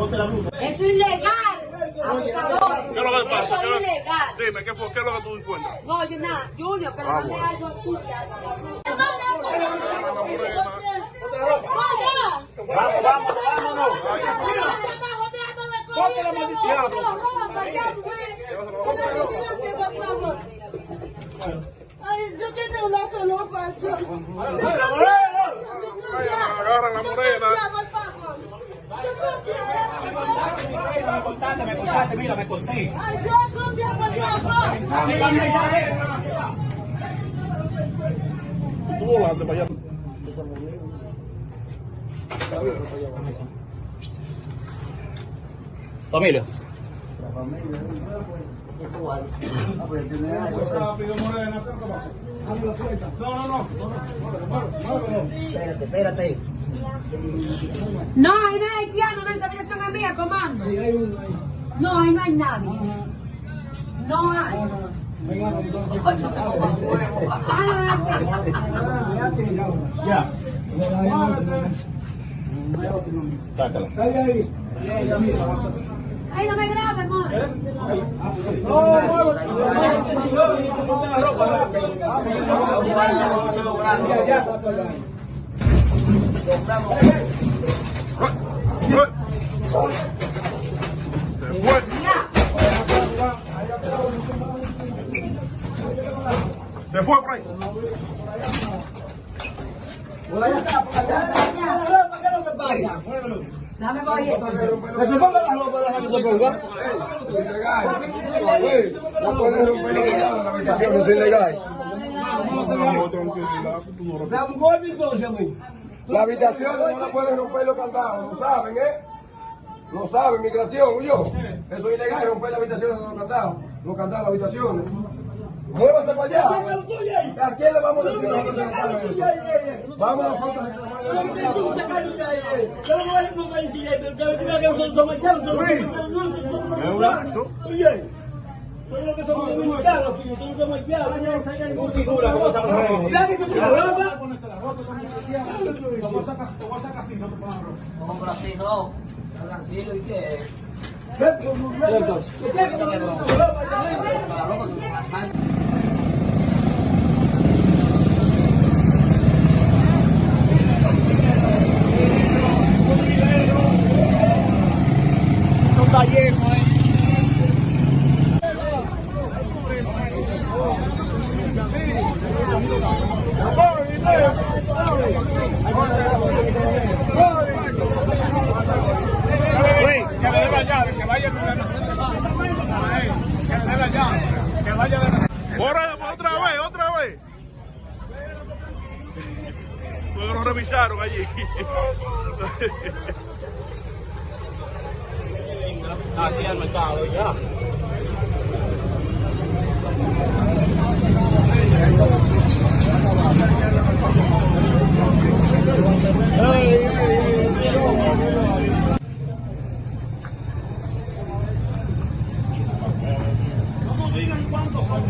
Eso es ilegal. Abusador. ¿Qué es lo que pasa? Eso es ilegal. Dime, ¿qué es lo que tú encuentras? No, yo nada. Junior, que le mande algo sucia. Vámonos. Ponte la maldita diablo. Ay, yo tengo una colopa. Agarran la morena. Me cortaste, mira, me corté. Ay, yo cambio, por favor. Tú volaste para allá. Familia. Espérate. No, ahí no hay haitiano, no, esa habitación es mía, comando. Sí, hay uno ahí. No, ahí no hay nadie. No hay. Ya. Sácala. Salga ahí. Ay, no me grabes, amor. Se fue por ahí. Dame coger. Que se ponga la ropa, la que se ponga. No puedes romper la habitación, es ilegal. La habitación no la pueden romper los candados, lo saben, ¿eh? Lo saben, migración, huyó. Eso es ilegal, romper la habitación de los candados de las habitaciones. Muévase para allá. ¿A quién le vamos a decir nosotros? Vamos nosotros a tranquilo, ¿y qué? Está lleno, que le dé la llave, que vaya a que le dé la llave, que vaya a Otra vez. Porque lo revisaron allí. aquí al mercado, ya. No digan cuántos son.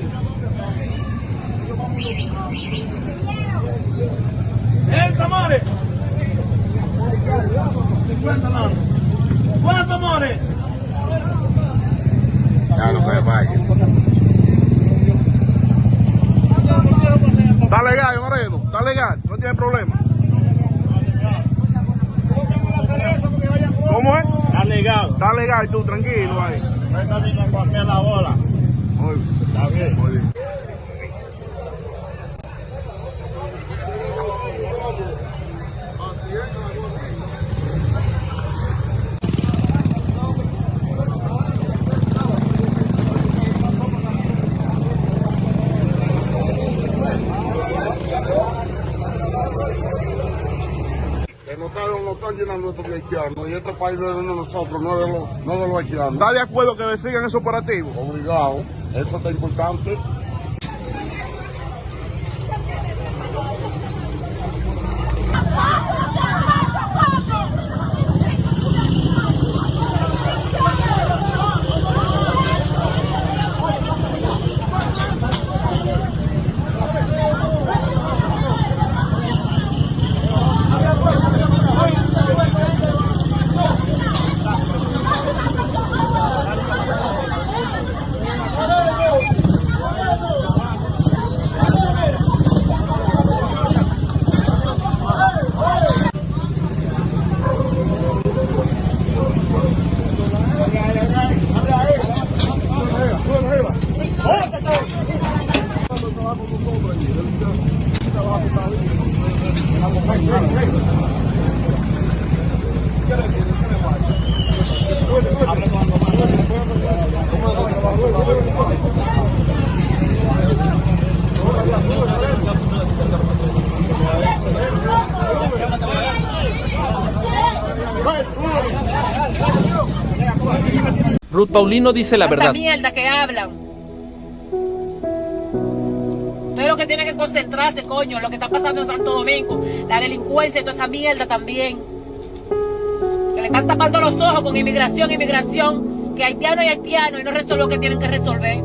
Tamores. 50 más. ¿Cuántos tamores? Ya no puede fallar. Está legal, Moreno. Está legal. No tiene problema. ¿Cómo es? Está legado. Está legal, tú tranquilo ahí. Está bien en cualquier la bola. Muy bien. Está bien. Muy bien. No están llenando estos haitianos y este país no es de nosotros, no es de los haitianos. ¿Está de acuerdo que sigan esos operativos? Obligado, eso está importante. Ruth Paulino dice la Tanta verdad. mierda que hablan. Ustedes lo que tienen que concentrarse, coño, lo que está pasando en Santo Domingo, la delincuencia y toda esa mierda también. Que le están tapando los ojos con inmigración, que haitiano y haitiano y no resuelven lo que tienen que resolver.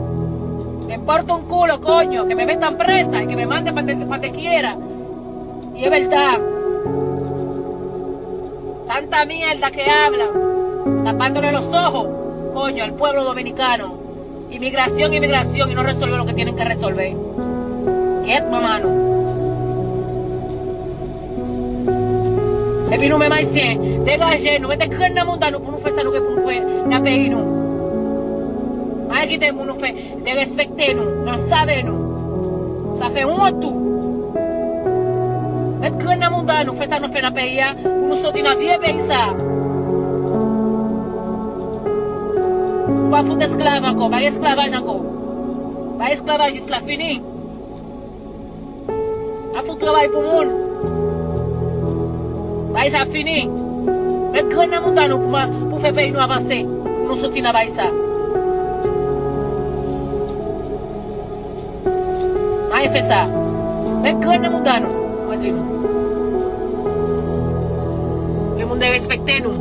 Me importa un culo, coño, que me metan presa y que me manden para donde quiera. Y es verdad. Tanta mierda que hablan, tapándole los ojos, coño, al pueblo dominicano. Inmigración, y no resuelven lo que tienen que resolver. ¿Qué es, mamano? Et puis nous même haïtiens, dégagez nous, mettez que dans monde nous pour nous faire ça nous pour la pays nous. Pas quitter pour nous faire de respecter nous, d'en savoir nous. Ça fait honte tout. Mettez que dans monde nous faire ça nous fait dans pays pour nous sortir dans vieux pays ça. Pas foutre esclave encore, pas esclavage encore. Pas esclavagiste la fini. A foutre travail pour monde. Bah, ça fini. Mais grand monde nous pour faire pays nous avancer, pour nous sortir dans ça. Ah, fait ça. Mais grand monde nous, moi dis nous. Le monde respecter nous.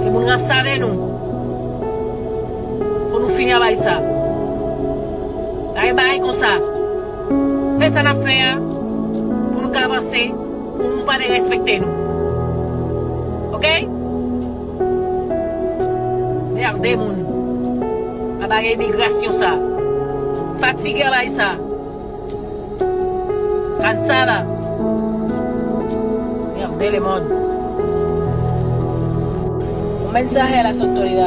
Le monde savoir nous. Pour nous finir avec ça. Bah, comme ça. Fais ça dans faire pour nous avancer. Pour ne pas respecter nous. Ok? Regardez, moun. La barre immigration, ça. Fatigué avec ça. Cansada. Regardez le monde. Un mensaje a las autoridades.